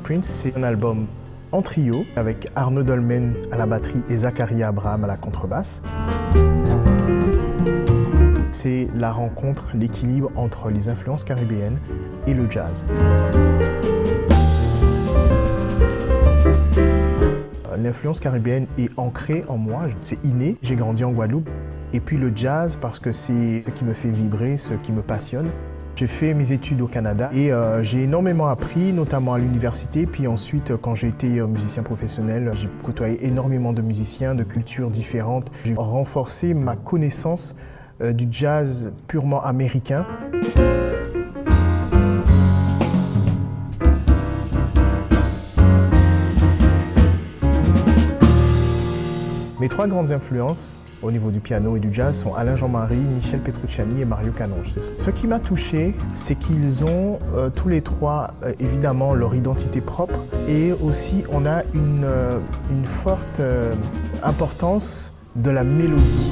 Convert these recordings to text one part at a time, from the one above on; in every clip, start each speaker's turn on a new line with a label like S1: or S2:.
S1: Fingerprints, c'est un album en trio avec Arnaud Dolmen à la batterie et Zachary Abraham à la contrebasse. C'est la rencontre, l'équilibre entre les influences caribéennes et le jazz. L'influence caribéenne est ancrée en moi, c'est inné. J'ai grandi en Guadeloupe. Et puis le jazz, parce que c'est ce qui me fait vibrer, ce qui me passionne. J'ai fait mes études au Canada et j'ai énormément appris, notamment à l'université. Puis ensuite, quand j'ai été musicien professionnel, j'ai côtoyé énormément de musiciens de cultures différentes. J'ai renforcé ma connaissance du jazz purement américain. Mes trois grandes influences au niveau du piano et du jazz sont Alain Jean-Marie, Michel Petrucciani et Mario Canonge. Ce qui m'a touché, c'est qu'ils ont tous les trois évidemment leur identité propre et aussi on a une forte importance de la mélodie.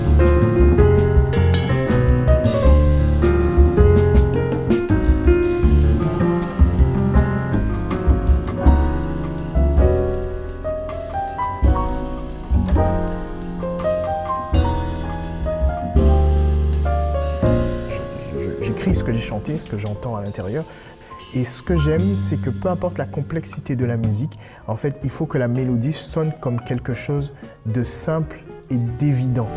S1: J'écris ce que j'ai chanté, ce que j'entends à l'intérieur. Et ce que j'aime, c'est que peu importe la complexité de la musique, en fait, il faut que la mélodie sonne comme quelque chose de simple et d'évident.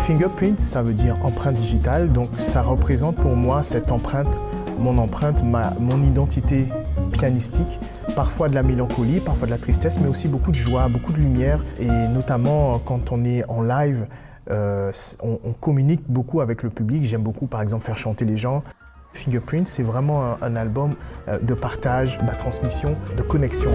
S1: Fingerprint, ça veut dire empreinte digitale, donc ça représente pour moi cette empreinte, mon identité pianistique, parfois de la mélancolie, parfois de la tristesse, mais aussi beaucoup de joie, beaucoup de lumière. Et notamment quand on est en live, on communique beaucoup avec le public. J'aime beaucoup par exemple faire chanter les gens. Fingerprint, c'est vraiment un album de partage, de transmission, de connexion.